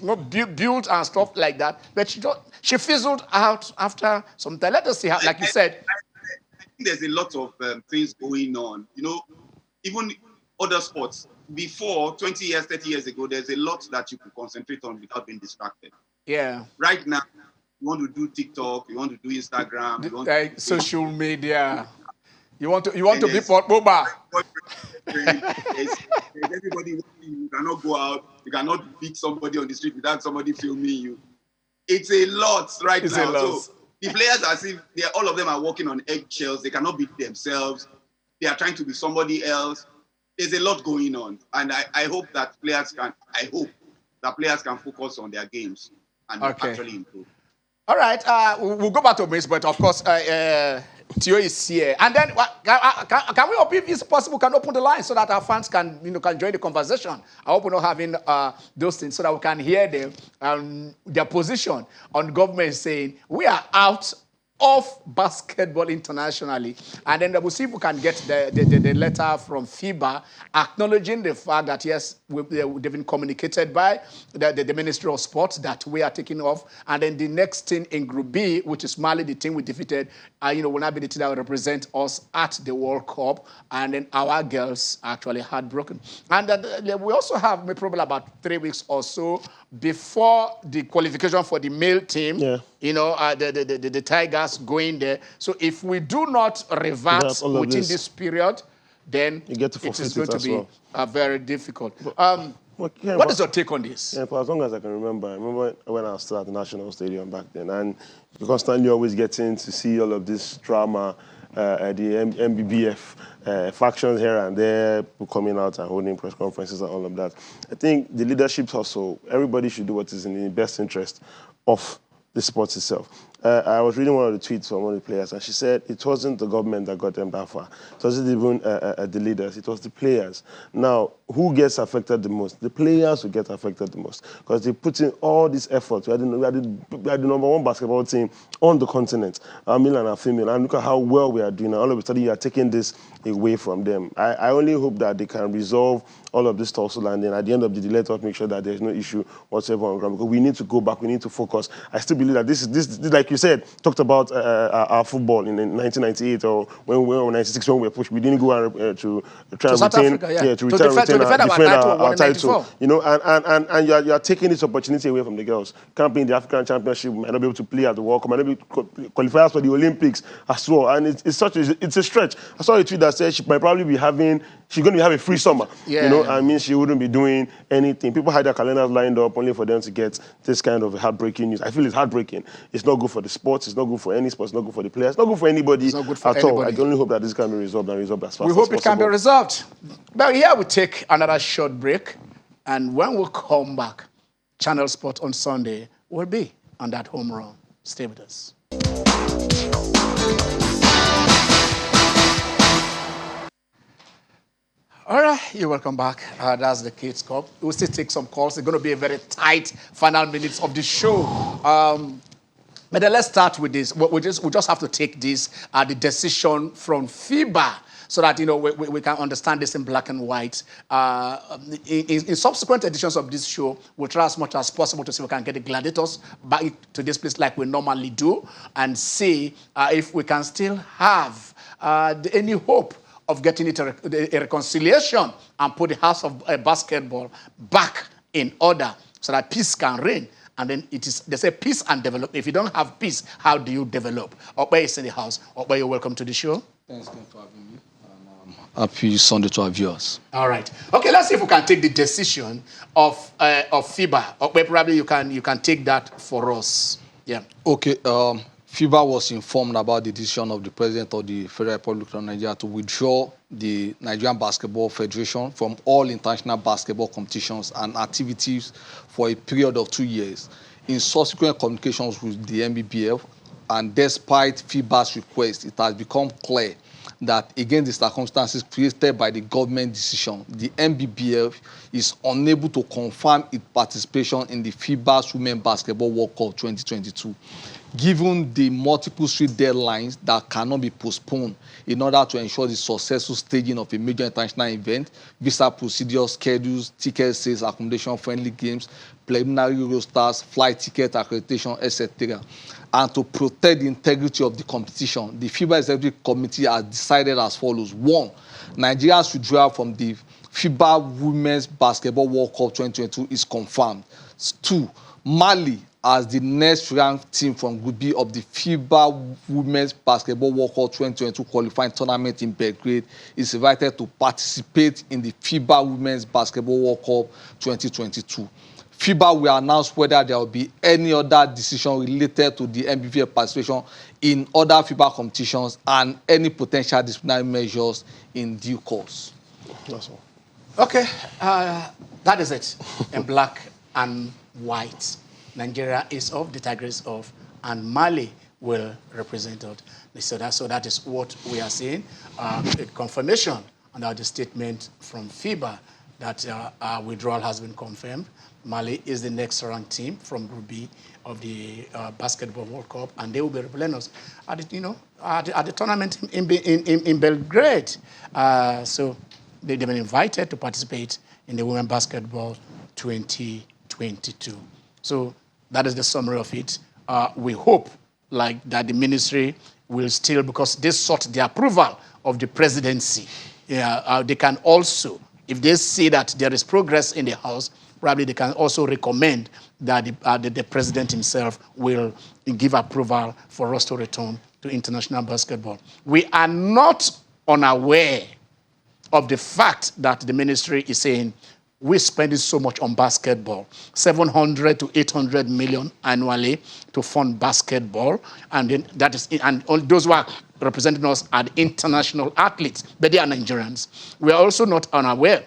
built and stuff like that, but she fizzled out after some time. Let us see how, like you said.
I think there's a lot of things going on. Even other sports. Before, 20 years, 30 years ago, there's a lot that you could concentrate on without being distracted.
Yeah.
Right now, you want to do TikTok, you want to do Instagram, you want to do
social media. You want to be for boba.
There's everybody watching you. You cannot go out. You cannot beat somebody on the street without somebody filming you. It's a lot right now. So the players, as if all of them are walking on eggshells. They cannot beat themselves. They are trying to be somebody else. There's a lot going on, and I hope that players can focus on their games and actually improve.
All right, we'll go back to Mace, but of course, Tio is here, and then can we hope if it's possible can open the line so that our fans can join the conversation. I hope we're not having those things so that we can hear them their position on government saying we are out of basketball internationally, and then we'll see if we can get the letter from FIBA acknowledging the fact that yes, they've been communicated by the Ministry of Sports that we are taking off, and then the next team in Group B, which is Mali, the team we defeated, will not be the team that will represent us at the World Cup, and then our girls actually heartbroken, and we also have probably about 3 weeks or so before the qualification for the male team. The Tigers going there. So if we do not reverse within this period, then it is going to be very difficult. What is your take on this?
Yeah, for as long as I remember when I was still at the National Stadium back then, and you constantly always get in to see all of this drama, the MBBF factions here and there, people coming out and holding press conferences and all of that. I think the leadership also, everybody should do what is in the best interest of the sports itself. I was reading one of the tweets from one of the players, and she said it wasn't the government that got them that far. It wasn't even the leaders. It was the players. Now, who gets affected the most? The players who get affected the most, because they put in all this effort. We are the number one basketball team on the continent, our male and our female, and look at how well we are doing. And all of a sudden, you are taking this away from them. I only hope that they can resolve all of this tussle, and then at the end of the day, let us make sure that there's no issue whatsoever on ground, because we need to go back, we need to focus. I still believe that this like you said, talked about our football in 1998 or when we were 96 when we were pushed. We didn't go to try and retain, to defend our title. You know, and you are taking this opportunity away from the girls. Can't be in the African Championship, might not be able to play at the World Cup, might not be qualifiers for the Olympics as well. And it's a stretch. I saw a tweet that said she's going to be having a free summer. You know, I mean, she wouldn't be doing anything. People had their calendars lined up only for them to get this kind of heartbreaking news. I feel it's heartbreaking. It's not good for the sports. It's not good for any sports. It's not good for the players. It's not good for anybody at all. I can only hope that this can be resolved and resolved as fast as possible.
We hope it can be resolved. But here we take another short break. And when we come back, Channel Sport on Sunday will be on that home run. Stay with us. All right, you're welcome back. That's the Kids Cup. We'll still take some calls. It's going to be a very tight final minutes of the show. But then let's start with this. We just have to take this, the decision from FIBA, so that, you know, we can understand this in black and white. In subsequent editions of this show, we'll try as much as possible to see if we can get the gladiators back to this place like we normally do, and see if we can still have any hope of getting it a reconciliation and put the house of basketball back in order so that peace can reign. And then they say peace and develop. If you don't have peace, how do you develop? Okpe is in the house. Okpe, you're welcome to the show.
Thanks again for having me. Happy Sunday to our viewers.
All right. Okay, let's see if we can take the decision of FIBA. Okpe, probably you can take that for us. Yeah.
Okay. FIBA was informed about the decision of the President of the Federal Republic of Nigeria to withdraw the Nigerian Basketball Federation from all international basketball competitions and activities for a period of 2 years. In subsequent communications with the NBBF, and despite FIBA's request, it has become clear that against the circumstances created by the government decision, the NBBF is unable to confirm its participation in the FIBA's Women's Basketball World Cup 2022. Given the multiple street deadlines that cannot be postponed in order to ensure the successful staging of a major international event, visa procedures, schedules, ticket sales, accommodation, friendly games, preliminary rosters, flight ticket, accreditation, etc. And to protect the integrity of the competition, the FIBA Executive Committee has decided as follows. 1, Nigeria's withdrawal from the FIBA Women's Basketball World Cup 2022 is confirmed. 2, Mali, as the next ranked team from Group B of the FIBA Women's Basketball World Cup 2022 qualifying tournament in Belgrade, is invited to participate in the FIBA Women's Basketball World Cup 2022. FIBA will announce whether there will be any other decision related to the NBFL participation in other FIBA competitions and any potential disciplinary measures in due course.
That's all.
Okay, that is it. In black and white. Nigeria is off, the Tigers is off, and Mali will represent us. So that is what we are seeing. A confirmation under the statement from FIBA that our withdrawal has been confirmed. Mali is the next ranked team from Group B of the Basketball World Cup, and they will be representing us at the tournament in Belgrade. So they've been invited to participate in the Women's Basketball 2022. So that is the summary of it. We hope that the ministry will still, because they sought the approval of the presidency. They can also, if they see that there is progress in the House, probably they can also recommend that the president himself will give approval for us to return to international basketball. We are not unaware of the fact that the ministry is saying, we're spending so much on basketball, 700 to 800 million annually to fund basketball, and then and all those who are representing us are the international athletes, but they are Nigerians. We are also not unaware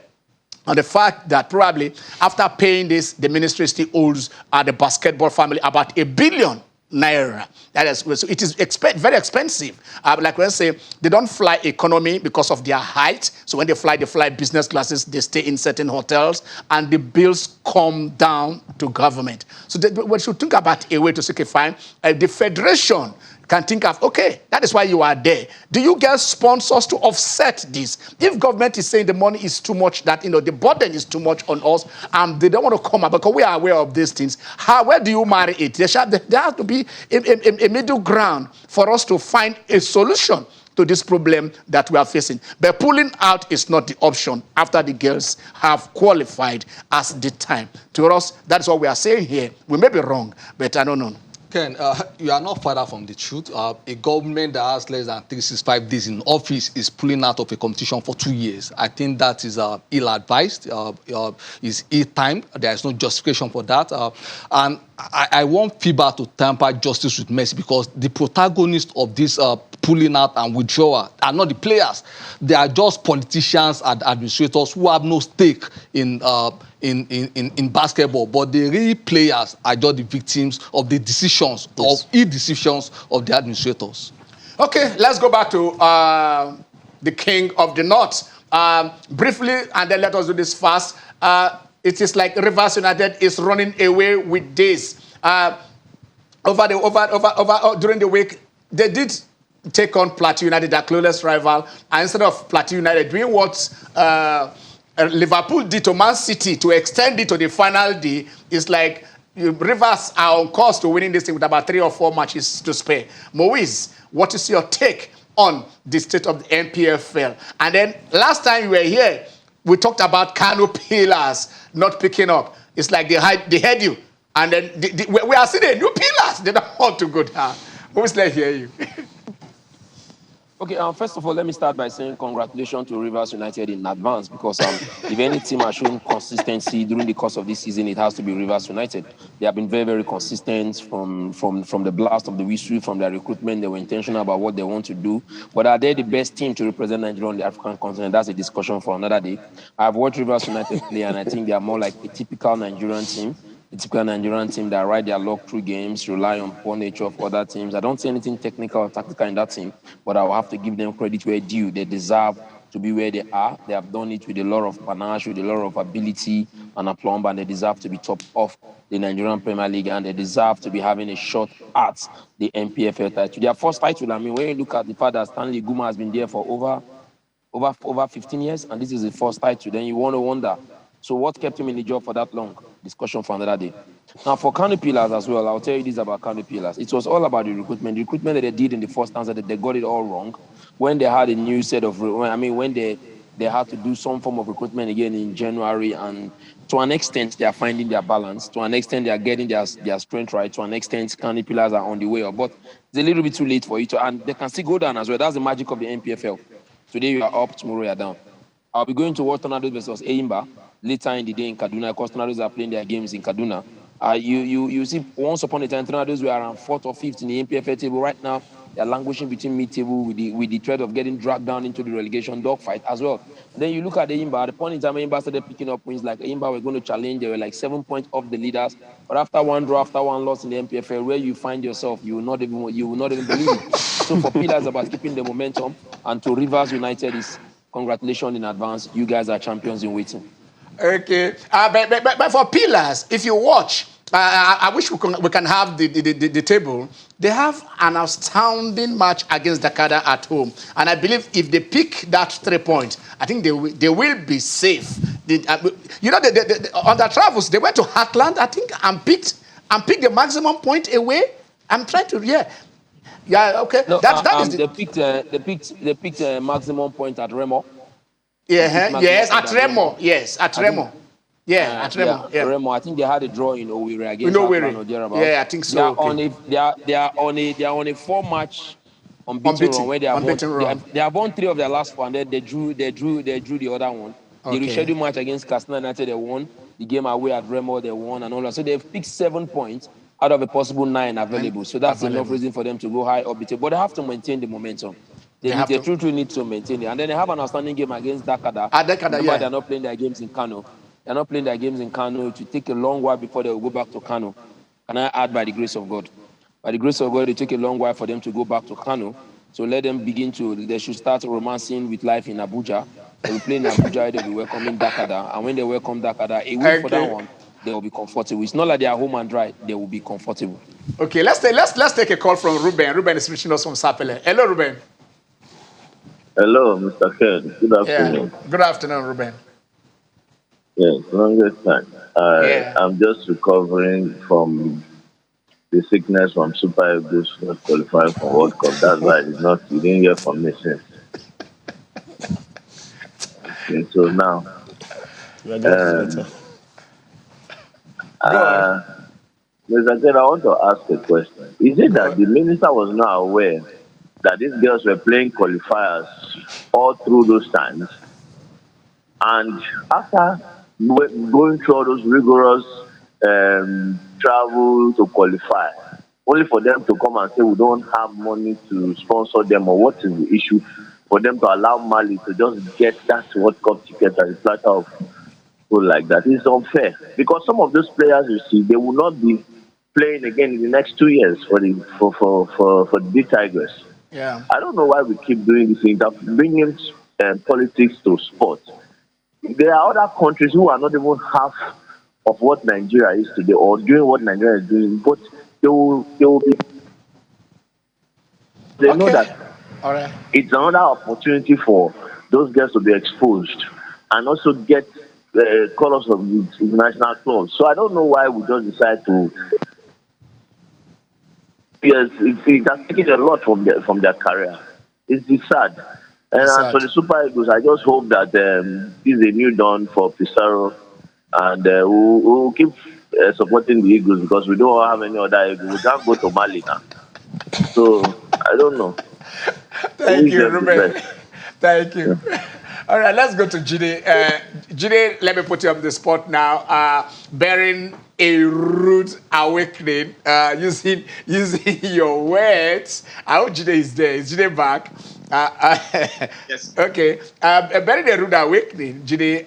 on the fact that probably after paying this, the ministry still owes the basketball family about £1 billion. That is, so it is very expensive. Like when I say, they don't fly economy because of their height. So when they fly business classes, they stay in certain hotels, and the bills come down to government. So we should think about a way to say, fine, the federation can think of, okay, that is why you are there. Do you get sponsors to offset this? If government is saying the money is too much, that, the burden is too much on us, and they don't want to come up because we are aware of these things, where do you marry it? There has to be a middle ground for us to find a solution to this problem that we are facing. But pulling out is not the option after the girls have qualified as the time. To us, that's what we are saying here. We may be wrong, but I don't know.
Ken, you are not far from the truth. A government that has less than 365 days in office is pulling out of a competition for 2 years. I think that is ill-advised, is ill-timed. There is no justification for that. And I want FIBA to tamper justice with mercy, because the protagonists of this pulling out and withdrawal are not the players. They are just politicians and administrators who have no stake in basketball, but the real players are just the victims of the decisions, of ill-decisions of the administrators.
Okay, let's go back to the king of the north. Briefly, and then let us do this fast. It is like Rivers United is running away with this. During the week, they did take on Plateau United, their closest rival, and instead of Plateau United doing what Liverpool did to Man City to extend it to the final day, it's like Rivers are on course to winning this thing with about 3 or 4 matches to spare. Moise, what is your take on the state of the NPFL? And then last time you were here, we talked about Kano Pillars not picking up. It's like they heard you, and then we are seeing the new pillars. They don't want to go down. Moise, let's hear you.
Okay, first of all, let me start by saying congratulations to Rivers United in advance, because if any team has shown consistency during the course of this season, it has to be Rivers United. They have been very, very consistent from the blast of the whistle, from their recruitment. They were intentional about what they want to do. But are they the best team to represent Nigeria on the African continent? That's a discussion for another day. I've watched Rivers United play, and I think they are more like a typical Nigerian team. A typical Nigerian team that ride their luck through games, rely on poor nature of other teams. I don't see anything technical or tactical in that team, but I will have to give them credit where due. They deserve to be where they are. They have done it with a lot of panache, with a lot of ability and aplomb, and they deserve to be top of the Nigerian Premier League, and they deserve to be having a shot at the NPFL title. Their first title, I mean, when you look at the fact that Stanley Guma has been there for over 15 years, and this is the first title, then you want to wonder, so what kept him in the job for that long? Discussion for another day. Now, for Kano Pillars as well, I'll tell you this about Kano Pillars. It was all about the recruitment. The recruitment that they did in the first stanza, that they got it all wrong. When they had a new set of, when they had to do some form of recruitment again in January, and to an extent, they are finding their balance. To an extent, they are getting their strength right. To an extent, Kano Pillars are on the way up. But it's a little bit too late for you to, and they can still go down as well. That's the magic of the NPFL. Today you are up, tomorrow you are down. I'll be going to watch Tornadoes versus Eimba later in the day in Kaduna, because Tornadoes are playing their games in Kaduna. You see, once upon a time, Tornadoes were around 4th or 5th in the NPFL table. Right now, they're languishing between mid-table with the threat of getting dragged down into the relegation dogfight as well. Then you look at Eimba. At the point in time, Eimba started picking up wins. Like Eimba were going to challenge. They were like 7 points off the leaders. But after one draw, after one loss in the NPFL, where you find yourself, you will not even believe it. So for Pillars, about keeping the momentum, and to Rivers United is congratulations in advance. You guys are champions in waiting.
Okay, but for Pillars, if you watch, I wish we can have the table. They have an outstanding match against Dakar at home, and I believe if they pick that 3 points, I think they will be safe. On their travels, they went to Heartland, I think, and picked the maximum point away. I'm trying to okay.
No,
that is
they picked maximum point at Remo.
Yeah, yes, at Remo. Yes, at Remo. Yeah, at Remo. Yeah,
Remo. I think they had a draw in Owerri against
Owerri. Yeah, I think so.
They are on a 4-match unbeaten run, where they have won 3 of their last 4, and then they drew the other one. Okay. The rescheduled match against Katsina United, they won. The game away at Remo, they won, and all that. So they've picked 7 points out of a possible 9 available. So that's enough reason for them to go high up the table. But they have to maintain the momentum. They truly need to maintain it. And then they have an outstanding game against Dakada. Remember,
yeah.
they're not playing their games in Kano. They're not playing their games in Kano. It will take a long while before they will go back to Kano. Can I add, by the grace of God? By the grace of God, it will take a long while for them to go back to Kano. So let them they should start romancing with life in Abuja. They will play in Abuja, they'll be welcoming Dakada. And when they welcome Dakada, a win for that one, they will be comfortable. It's not like they are home and dry, they will be comfortable.
Okay, let's take a call from Ruben. Ruben is reaching us from Sapele. Hello, Ruben.
Hello, Mr. Ken. Good afternoon.
Yeah. Good afternoon, Ruben.
Yes, longest time. I'm just recovering from the sickness from Super Eagles not qualifying for World Cup. That's why you didn't hear from me since. Okay, so now, Mr. Ken, I want to ask a question. Is it that the minister was not aware that these girls were playing qualifiers all through those times? And after going through all those rigorous travel to qualify, only for them to come and say we don't have money to sponsor them, or what is the issue for them to allow Mali to just get that World Cup ticket at the platter of food like that? It's unfair, because some of those players, you see, they will not be playing again in the next 2 years for the big Tigers.
Yeah.
I don't know why we keep doing this thing, bringing politics to sport. There are other countries who are not even half of what Nigeria is today, or doing what Nigeria is doing, but they will be. They know that it's another opportunity for those girls to be exposed and also get colors of the international clubs. So I don't know why we just decide to. Yes, it has taken a lot from their career. It's sad. And as for the Super Eagles, I just hope that this is a new dawn for Pizarro, and we'll keep supporting the Eagles, because we don't have any other Eagles. We can't go to Mali now. So, I don't know.
Thank you, Ruben. Thank you. All right, let's go to Jide. Jide, let me put you on the spot now. Bearing a rude awakening, using your words. I hope Jide is there. Is Jide back?
Yes.
Okay. Bearing a rude awakening, Jide,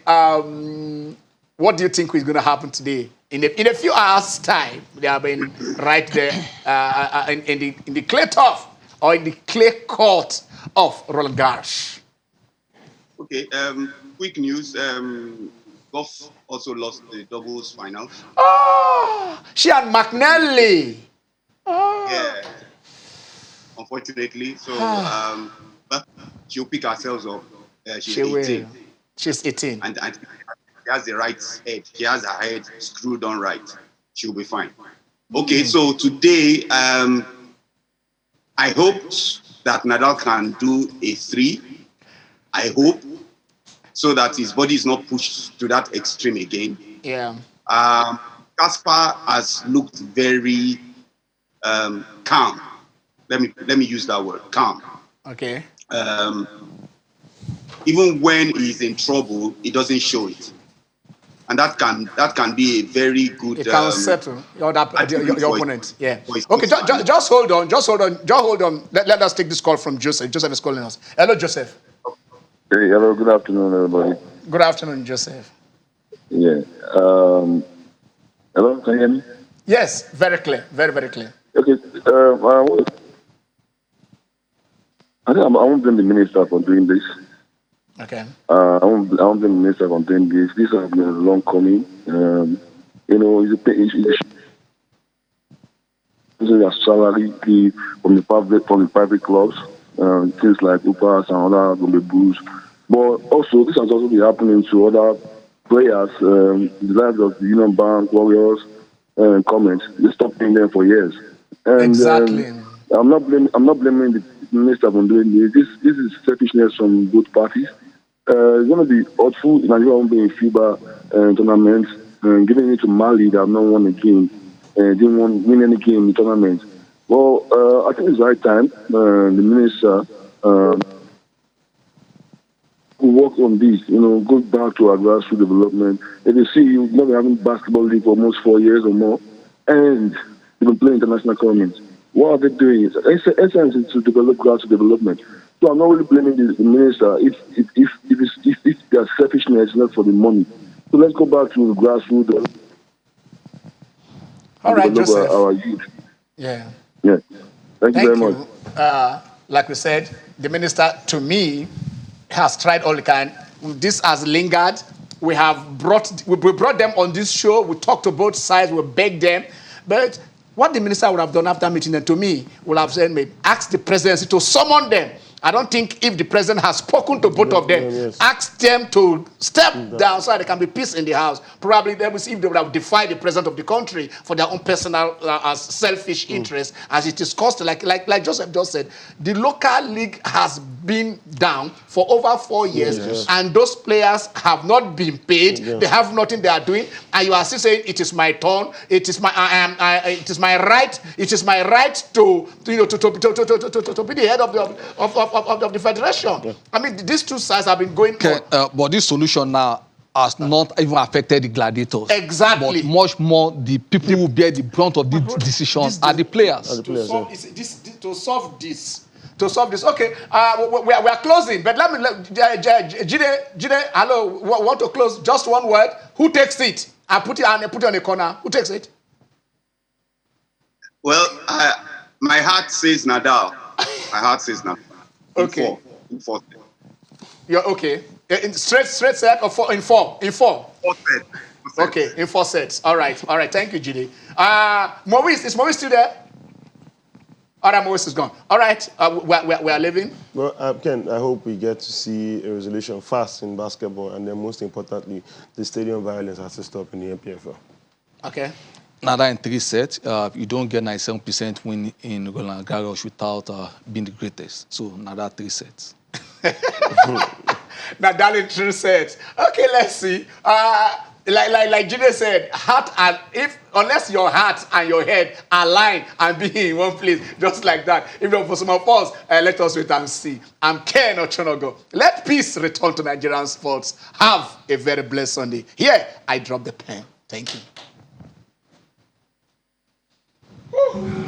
what do you think is going to happen today? In a few hours' time, they have been right there in the clay turf, or in the clay court of Roland Garros.
Okay, quick news. Goff also lost the doubles finals.
Oh, she had McNally. Oh.
Yeah, unfortunately. So but she'll pick herself up. She's 18.
Will. She's 18.
And she has the right head. She has her head screwed on right. She'll be fine. Okay, so today, I hope that Nadal can do a 3. I hope, so that his body is not pushed to that extreme again.
Yeah.
Kasper has looked very calm. Let me use that word, calm.
Okay.
Even when he's in trouble, he doesn't show it, and that can be a very good.
It can settle your opponent. Yeah. Okay. Just hold on. Let us take this call from Joseph. Joseph is calling us. Hello, Joseph.
Hey, hello, good afternoon, everybody.
Good afternoon, Joseph.
Yeah. Hello, can you hear me?
Yes, very clear. Very, very clear.
Okay. I think I won't blame the minister for doing this.
Okay.
I won't blame the minister for doing this. This has been long coming. It's a salary from the private clubs. Things like Upas and other Gombe Blues. But also, this has also been happening to other players, the likes of the Union Bank, Warriors, Comments. They stopped paying them for years. And,
exactly.
I'm not blaming the minister for doing this. This is selfishness from both parties. It's going to be awful. Nigeria won't be in FIBA tournament, giving it to Mali that have not won a game, didn't win any game in the tournament. Well, I think it's the right time. The minister will work on this, go back to our grassroots development. If you see, you've been having basketball league for almost 4 years or more, and you've been playing international tournaments. What are they doing? Essence is to develop grassroots development. So I'm not really blaming the minister if their selfishness is not for the money. So let's go back to grassroots.
All right,
Develop
Joseph.
our youth.
Yeah.
Yeah. Thank you very much.
Like we said, the minister, to me, has tried all he can. This has lingered. We brought them on this show. We talked to both sides. We begged them. But what the minister would have done after meeting them, to me, would have said, ask the presidency to summon them. I don't think if the president has spoken to both of them, ask them to step down so that there can be peace in the house. Probably they will see if they would have defied the president of the country for their own personal, selfish interests, as it is costing. Like Joseph just said, the local league has been down for over 4 years, and those players have not been paid. They have nothing they are doing, and you are still saying it is my turn. It is my it is my right. It is my right to be the head of the federation. I mean, these two sides have been going on.
But this solution now has not even affected the gladiators.
Exactly.
But much more the people who bear the brunt of these decisions are the players.
To solve this. Okay, we are closing, but let me, Jide, hello, want to close? Just one word. Who takes it? I put it on a corner. Who takes it?
Well, my heart says Nadal. My heart says Nadal.
Okay.
In four.
You're okay. In straight set or in four? In four.
4 sets.
Okay, in 4 sets. All right. Thank you, Jide. Maurice, is Maurice still there? All right, Maurice is gone. All right, we are leaving.
Well, Ken, I hope we get to see a resolution fast in basketball, and then most importantly, the stadium violence has to stop in the NPFL.
Okay.
Nada in 3 sets. You don't get 97% win in Roland Garros without being the greatest. So Nada 3 sets.
Nadal in 3 sets. Okay, let's see. Like Jide said, unless your heart and your head align and be in one place, just like that. Even for some of us, let us wait and see. I'm Ken Ochonogo. Let peace return to Nigerian sports. Have a very blessed Sunday. Here, I drop the pen. Thank you. Woo.